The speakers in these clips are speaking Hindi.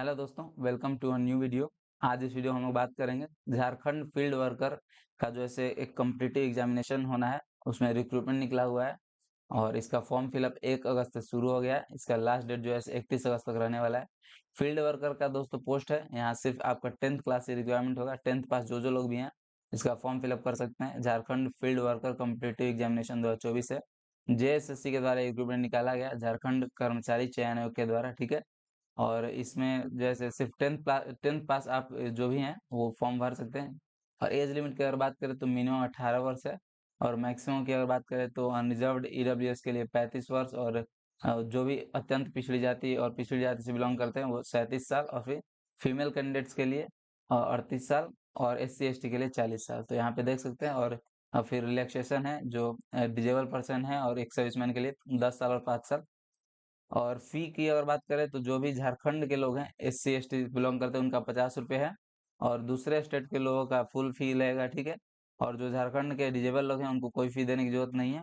हेलो दोस्तों, welcome to a new video. आज इस वीडियो में हम लोग बात करेंगे झारखंड फील्ड वर्कर का जो ऐसे एक कॉम्पिटिटिव एग्जामिनेशन होना है, उसमें रिक्रूटमेंट निकला हुआ है और इसका फॉर्म फिलअप 1 अगस्त से शुरू हो गया है। इसका लास्ट डेट जो है 31 अगस्त तक रहने वाला है। फील्ड वर्कर का दोस्तों पोस्ट है, यहाँ सिर्फ आपका 10th क्लास से रिक्वायरमेंट होगा। 10th पास जो लोग भी हैं इसका फॉर्म फिलअप कर सकते हैं। Jharkhand field worker competitive examination 2024 है, जेएसएससी के द्वारा रिक्रूटमेंट निकाला गया, झारखंड कर्मचारी चयन आयोग के द्वारा। ठीक है, और इसमें जैसे सिर्फ 10th पास आप जो भी हैं वो फॉर्म भर सकते हैं। और एज लिमिट की अगर बात करें तो मिनिमम 18 वर्ष है, और मैक्सिमम की अगर बात करें तो अनरिजर्व्ड ईडब्ल्यूएस के लिए 35 वर्ष, और जो भी अत्यंत पिछड़ी जाति और पिछड़ी जाति से बिलोंग करते हैं वो 37 साल, और फिर फीमेल कैंडिडेट्स के लिए 38 साल, और एससी एसटी के लिए 40 साल। तो यहाँ पे देख सकते हैं। और फिर रिलैक्सेशन है जो डिजेबल पर्सन है और एक सर्विसमैन के लिए 10 साल और 5 साल। और फी की अगर बात करें तो जो भी झारखंड के लोग हैं एससी एसटी बिलोंग करते हैं उनका 50 रुपये है, और दूसरे स्टेट के लोगों का फुल फी लगेगा। ठीक है, और जो झारखंड के डिजेबल लोग हैं उनको कोई फी देने की जरूरत नहीं है।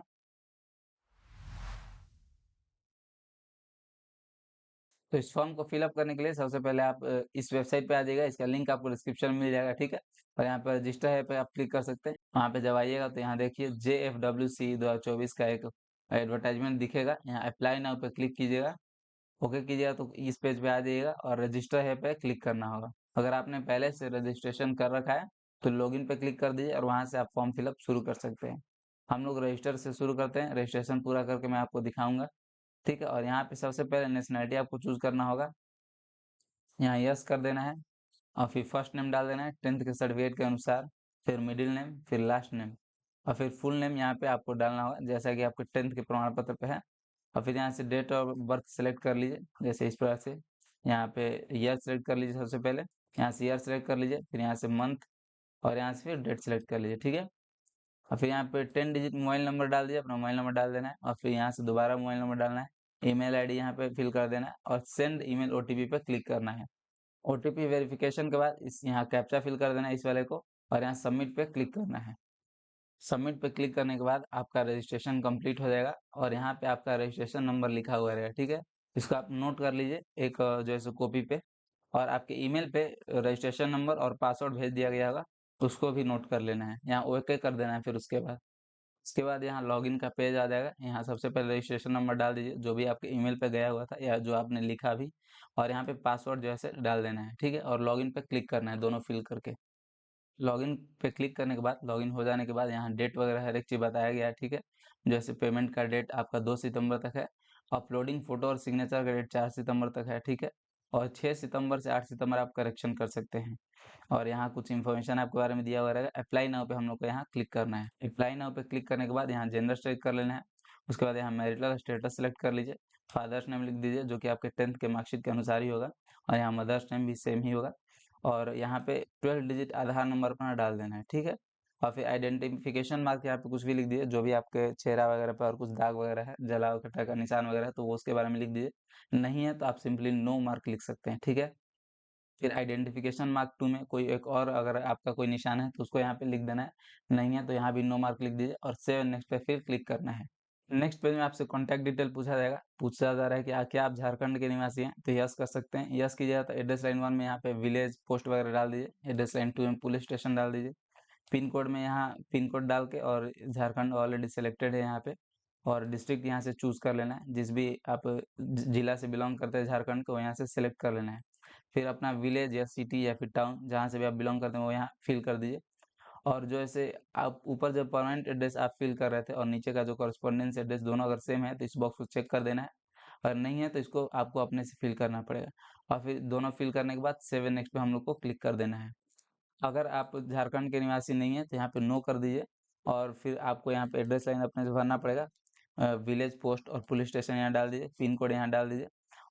तो इस फॉर्म को फिलअप करने के लिए सबसे पहले आप इस वेबसाइट पे आ जाइएगा, इसका लिंक आपको डिस्क्रिप्शन में मिल जाएगा। ठीक है, और यहाँ पर रजिस्टर है पे आप क्लिक कर सकते हैं। वहाँ पे जब आइएगा तो यहाँ देखिए JFWC 2024 का एक एडवर्टाइजमेंट दिखेगा, यहाँ अप्लाई नाउ पे क्लिक कीजिएगा। ओके कीजिएगा तो इस पेज पे आ जाइएगा और रजिस्टर है पे क्लिक करना होगा। अगर आपने पहले से रजिस्ट्रेशन कर रखा है तो लॉगिन पे क्लिक कर दीजिए और वहां से आप फॉर्म फिलअप शुरू कर सकते हैं। हम लोग रजिस्टर से शुरू करते हैं, रजिस्ट्रेशन पूरा करके मैं आपको दिखाऊंगा। ठीक है, और यहाँ पे सबसे पहले नेशनलिटी आपको चूज करना होगा, यहाँ यस कर देना है, और फिर फर्स्ट नेम डाल देना है 10th के सर्टिफिकेट के अनुसार, फिर मिडिल नेम, फिर लास्ट नेम, और फिर फुल नेम यहाँ पे आपको डालना होगा जैसा कि आपके 10th के प्रमाण पत्र पे है। और फिर यहाँ से डेट ऑफ बर्थ सेलेक्ट कर लीजिए, जैसे इस प्रकार से यहाँ पे ईयर सेलेक्ट कर लीजिए। सबसे पहले यहाँ से ईयर सेलेक्ट कर लीजिए, फिर यहाँ से मंथ, और यहाँ से फिर डेट सेलेक्ट कर लीजिए। ठीक है, और फिर यहाँ पे 10 डिजिट मोबाइल नंबर डाल दीजिए, अपना मोबाइल नंबर डाल देना है, और फिर यहाँ से दोबारा मोबाइल नंबर डालना है, ईमेल आईडी यहाँ पे फिल कर देना है, और सेंड ईमेल ओटीपी पे क्लिक करना है। ओटीपी वेरिफिकेशन के बाद इस यहाँ कैप्चा फिल कर देना है इस वाले को, और यहाँ सबमिट पे क्लिक करना है। सबमिट पे क्लिक करने के बाद आपका रजिस्ट्रेशन कंप्लीट हो जाएगा, और यहाँ पे आपका रजिस्ट्रेशन नंबर लिखा हुआ रहेगा। ठीक है, इसको आप नोट कर लीजिए एक जो है सो कॉपी पे, और आपके ईमेल पे रजिस्ट्रेशन नंबर और पासवर्ड भेज दिया गया होगा, उसको भी नोट कर लेना है, यहाँ ओके कर देना है। फिर उसके बाद यहाँ लॉगिन का पेज आ जाएगा। यहाँ सबसे पहले रजिस्ट्रेशन नंबर डाल दीजिए जो भी आपके ईमेल पे गया हुआ था या जो आपने लिखा भी, और यहाँ पे पासवर्ड जो है से डाल देना है। ठीक है, और लॉगिन पे क्लिक करना है दोनों फिल करके। लॉगिन पे क्लिक करने के बाद, लॉगिन हो जाने के बाद यहाँ डेट वगैरह हर एक चीज़ बताया गया है। ठीक है, जैसे पेमेंट का डेट आपका 2 सितंबर तक है, अपलोडिंग फोटो और सिग्नेचर का डेट 4 सितंबर तक है। ठीक है, और 6 सितंबर से 8 सितंबर आप करेक्शन कर सकते हैं। और यहाँ कुछ इन्फॉर्मेशन आपके बारे में दिया हुआ रहेगा। अप्लाई नाउ पे हम लोग को यहाँ क्लिक करना है। अप्लाई नाउ पे क्लिक करने के बाद यहाँ जेंडर सेलेक्ट कर लेना है। उसके बाद यहाँ मैरिटल स्टेटस सेलेक्ट कर लीजिए, फादर्स नेम लिख दीजिए जो कि आपके 10th के मार्कशीट के अनुसार ही होगा, और यहाँ मदर्स नेम भी सेम ही होगा, और यहाँ पे 12 डिजिट आधार नंबर अपना डाल देना है। ठीक है, और फिर आइडेंटिफिकेशन मार्क यहाँ पे कुछ भी लिख दीजिए, जो भी आपके चेहरा वगैरह पर और कुछ दाग वगैरह है, जला कटा का निशान वगैरह है, तो वो उसके बारे में लिख दीजिए। नहीं है तो आप सिंपली नो मार्क लिख सकते हैं। ठीक है, फिर आइडेंटिफिकेशन मार्क 2 में कोई एक और अगर आपका कोई निशान है तो उसको यहाँ पे लिख देना है। नहीं है तो यहाँ भी नो मार्क लिख दीजिए, और सेव नेक्स्ट पे फिर क्लिक करना है। नेक्स्ट पेज में आपसे कॉन्टैक्ट डिटेल पूछा जा रहा है कि क्या आप झारखंड के निवासी हैं, तो यस कर सकते हैं। यस कीजिएगा तो एड्रेस लाइन 1 में यहाँ पे विलेज पोस्ट वगैरह डाल दीजिए, एड्रेस लाइन 2 में पुलिस स्टेशन डाल दीजिए, पिन कोड में यहाँ पिन कोड डाल के, और झारखंड ऑलरेडी सिलेक्टेड है यहाँ पे, और डिस्ट्रिक्ट यहाँ से चूज कर लेना है, जिस भी आप जिला से बिलोंग करते हैं झारखंड को यहाँ से सिलेक्ट कर लेना है। फिर अपना विलेज या सिटी या फिर टाउन जहाँ से भी आप बिलोंग करते हैं वो यहाँ फिल कर दीजिए। और जो ऐसे आप ऊपर जो परमानेंट एड्रेस आप फिल कर रहे थे और नीचे का जो कॉरेस्पॉन्डेंस एड्रेस दोनों अगर सेम है तो इस बॉक्स को चेक कर देना है, और नहीं है तो इसको आपको अपने से फिल करना पड़ेगा। और फिर दोनों फिल करने के बाद सेव नेक्स्ट पे हम लोग को क्लिक कर देना है। अगर आप झारखंड के निवासी नहीं है तो यहाँ पे नो कर दीजिए, और फिर आपको यहाँ पे एड्रेस लाइन अपने से भरना पड़ेगा। विलेज पोस्ट और पुलिस स्टेशन यहाँ डाल दीजिए, पिन कोड यहाँ डाल दीजिए,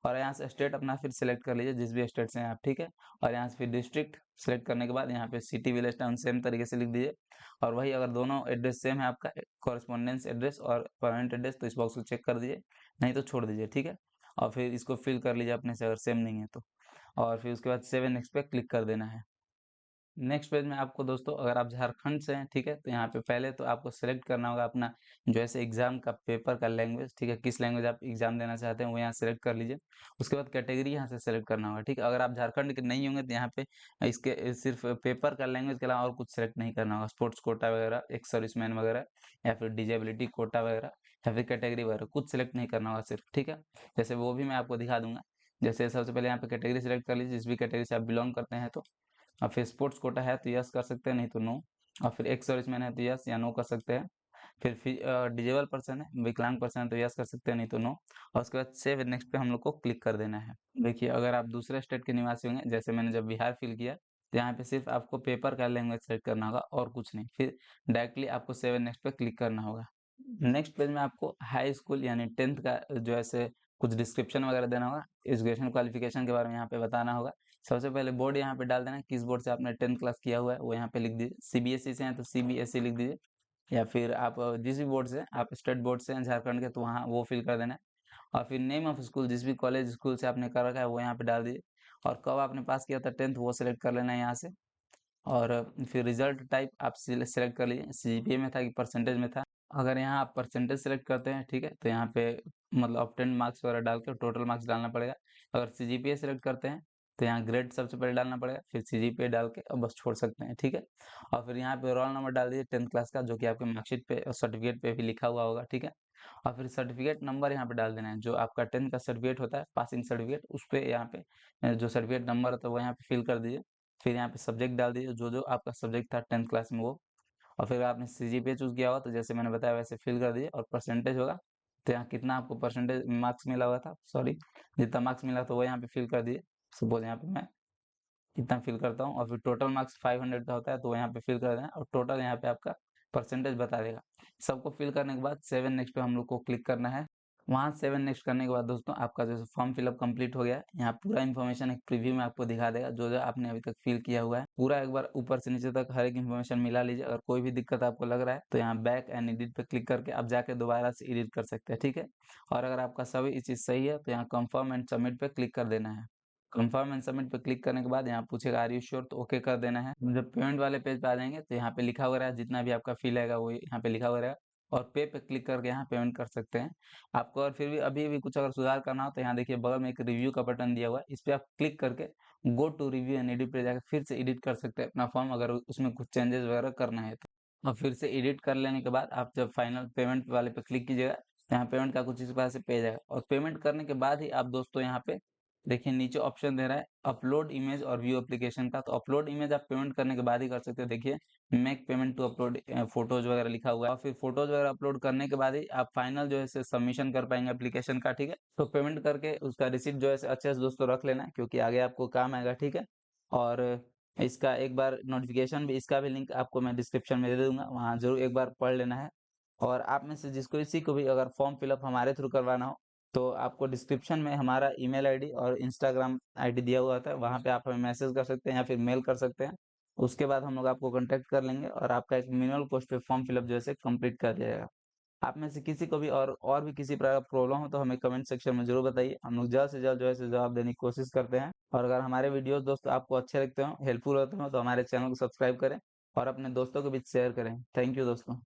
और यहाँ से स्टेट अपना फिर सेलेक्ट कर लीजिए जिस भी स्टेट से हैं आप। ठीक है, और यहाँ से फिर डिस्ट्रिक्ट सेलेक्ट करने के बाद यहाँ पे सिटी विलेज टाउन सेम तरीके से लिख दीजिए। और वही अगर दोनों एड्रेस सेम है आपका कॉरेस्पॉन्डेंस एड्रेस और परमानेंट एड्रेस तो इस बॉक्स को चेक कर दीजिए, नहीं तो छोड़ दीजिए। ठीक है, और फिर इसको फिल कर लीजिए अपने से अगर सेम नहीं है तो, और फिर उसके बाद सेव नेक्स्ट पे क्लिक कर देना है। नेक्स्ट पेज में आपको दोस्तों अगर आप झारखंड से हैं, ठीक है, तो यहाँ पे पहले तो आपको सेलेक्ट करना होगा अपना जो ऐसे एग्जाम का पेपर का लैंग्वेज, ठीक है, किस लैंग्वेज आप एग्जाम देना चाहते हैं वो यहाँ सेलेक्ट कर लीजिए। उसके बाद कैटेगरी यहाँ से सेलेक्ट करना होगा, ठीक है। अगर आप झारखंड के नहीं होंगे तो यहाँ पे इसके सिर्फ पेपर का लैंग्वेज के अलावा और कुछ सेलेक्ट नहीं करना होगा। स्पोर्ट्स कोटा वगैरह, एक्स सर्विसमैन वगैरह, या फिर डिजेबिलिटी कोटा वगैरह, या फिर कैटेगरी वगैरह कुछ सेलेक्ट नहीं करना होगा सिर्फ, ठीक है। जैसे वो भी मैं आपको दिखा दूंगा। जैसे सबसे पहले यहाँ पे कैटेगरी सेलेक्ट कर लीजिए, जिस भी कैटेगरी से आप बिलोंग करते हैं। तो और फिर स्पोर्ट्स कोटा है तो यस कर सकते हैं, नहीं तो नो। और फिर एक्स सर्विसमैन है तो यस या नो कर सकते हैं। फिर डिजेबल पर्सन है, विकलांग पर्सन है तो यस कर सकते हैं, नहीं तो नो। और उसके बाद सेव नेक्स्ट पे हम लोग को क्लिक कर देना है। देखिए अगर आप दूसरे स्टेट के निवासी होंगे, जैसे मैंने जब बिहार फिल किया, तो यहाँ पे सिर्फ आपको पेपर का लैंग्वेज सेलेक्ट करना होगा और कुछ नहीं। फिर डायरेक्टली आपको सेव नेक्स्ट पे क्लिक करना होगा। नेक्स्ट पेज में आपको हाई स्कूल यानी 10th का जो ऐसे कुछ डिस्क्रिप्शन वगैरह देना होगा, एजुकेशन क्वालिफिकेशन के बारे में यहाँ पे बताना होगा। सबसे पहले बोर्ड यहाँ पे डाल देना है, किस बोर्ड से आपने 10th क्लास किया हुआ है वो यहाँ पे लिख दीजिए। सीबीएसई से हैं तो सीबीएसई लिख दीजिए, या फिर आप जिस भी बोर्ड से, आप स्टेट बोर्ड से हैं झारखंड के, तो वहाँ वो फिल कर देना है। और फिर नेम ऑफ स्कूल, जिस भी कॉलेज स्कूल से आपने कर रखा है वो यहाँ पे डाल दीजिए। और कब आपने पास किया था 10th वो सिलेक्ट कर लेना है यहाँ से। और फिर रिजल्ट टाइप आप सेलेक्ट कर लीजिए, सीजीपीए में था कि परसेंटेज में था। अगर यहाँ आप परसेंटेज सेलेक्ट करते हैं, ठीक है, तो यहाँ पे मतलब ऑब्टेन मार्क्स वगैरह डाल के टोटल मार्क्स डालना पड़ेगा। अगर सीजीपीए सेलेक्ट करते हैं तो यहाँ ग्रेड सबसे पहले डालना पड़ेगा, फिर सीजीपीए डाल के और बस छोड़ सकते हैं, ठीक है। और फिर यहाँ पे रोल नंबर डाल दीजिए 10th क्लास का, जो कि आपके मार्कशीट पे और सर्टिफिकेट पे भी लिखा हुआ होगा, ठीक है। और फिर सर्टिफिकेट नंबर यहाँ पे डाल देना है, जो आपका 10th का सर्टिफिकेट होता है, पासिंग सर्टिफिकेट, उस पे यहाँ पे जो सर्टिफिकेट नंबर होता है वो यहाँ पे फिल कर दीजिए। फिर यहाँ पे सब्जेक्ट डाल दीजिए, जो जो आपका सब्जेक्ट था 10th क्लास में वो। और फिर आपने सीजीपीए चूज किया होगा तो जैसे मैंने बताया वैसे फिल कर दीजिए। और परसेंटेज होगा तो यहाँ कितना आपको परसेंटेज मार्क्स मिला हुआ था, सॉरी, जितना मार्क्स मिला तो वो यहाँ पे फिल कर दीजिए। सपोज यहाँ पे मैं इतना फिल करता हूँ। और फिर टोटल मार्क्स 500 का होता है तो वो यहाँ पे फिल कर देना, और टोटल यहाँ पे आपका परसेंटेज बता देगा। सबको फिल करने के बाद सेवन नेक्स्ट पे हम लोग को क्लिक करना है। वहाँ सेवन नेक्स्ट करने के बाद दोस्तों आपका जो फॉर्म फिलअप कंप्लीट हो गया है। यहाँ पूरा इन्फॉर्मेशन एक प्रीव्यू में आपको दिखा देगा, जो जो आपने अभी तक फिल किया हुआ है पूरा एक बार ऊपर से नीचे तक हर एक इन्फॉर्मेशन मिला लीजिए। अगर कोई भी दिक्कत आपको लग रहा है तो यहाँ बैक एंड एडिट पे क्लिक करके आप जाके दोबारा से एडिट कर सकते हैं, ठीक है। और अगर आपका सभी चीज सही है तो यहाँ कंफर्म एंड सबमिट पे क्लिक कर देना है। कंफर्म एंड सबमिट पे क्लिक करने के बाद यहाँ पूछेगा आर यू श्योर, तो ओके कर देना है। जब पेमेंट वाले पेज पे आ जाएंगे तो यहाँ पे लिखा हुआ रहेगा, जितना भी आपका फील आएगा वो यहाँ पे लिखा हुआ रहेगा। और पे क्लिक करके यहाँ पेमेंट कर सकते हैं। आपको और फिर भी अभी भी कुछ अगर सुधार करना हो तो यहाँ देखिए बगल में एक रिव्यू का बटन दिया हुआ है, इस पे आप क्लिक करके go to review and edit पे जाकर फिर से एडिट कर सकते हैं अपना फॉर्म, अगर उसमें कुछ चेंजेस वगैरह करना है तो। और फिर से एडिट कर लेने के बाद आप जब फाइनल पेमेंट वाले पे क्लिक कीजिएगा तो यहाँ पेमेंट का कुछ इस प्रकार से पेज आएगा। और पेमेंट करने के बाद ही आप दोस्तों यहाँ पे देखिए नीचे ऑप्शन दे रहा है अपलोड इमेज और व्यू एप्लीकेशन का। तो अपलोड इमेज आप पेमेंट करने के बाद ही कर सकते हो। देखिए make payment to upload photos वगैरह लिखा हुआ है। और फिर फोटोज वगैरह अपलोड करने के बाद ही आप फाइनल जो है सबमिशन कर पाएंगे एप्लीकेशन का, ठीक है। तो पेमेंट करके उसका रिसीप्ट जो है अच्छे से दोस्तों रख लेना है, क्योंकि आगे आपको काम आएगा, ठीक है। और इसका एक बार नोटिफिकेशन भी, इसका भी लिंक आपको मैं डिस्क्रिप्शन में दे दूंगा, वहाँ जरूर एक बार पढ़ लेना है। और आप में से जिसको इसी को भी अगर फॉर्म फिलअप हमारे थ्रू करवाना हो तो आपको डिस्क्रिप्शन में हमारा ईमेल आईडी और इंस्टाग्राम आईडी दिया हुआ था, वहाँ पे आप हमें मैसेज कर सकते हैं या फिर मेल कर सकते हैं। उसके बाद हम लोग आपको कांटेक्ट कर लेंगे और आपका एक मिनिमल कॉस्ट पे फॉर्म फिलअप जो है कंप्लीट कर दिया जाएगा। आप में से किसी को भी और भी किसी प्रकार का प्रॉब्लम हो तो हमें कमेंट सेक्शन में जरूर बताइए, हम लोग जल्द से जल्द जो है जवाब देने की कोशिश करते हैं। और अगर हमारे वीडियोस दोस्तों आपको अच्छे लगते हो, हेल्पफुल होते हो, तो हमारे चैनल को सब्सक्राइब करें और अपने दोस्तों के बीच शेयर करें। थैंक यू दोस्तों।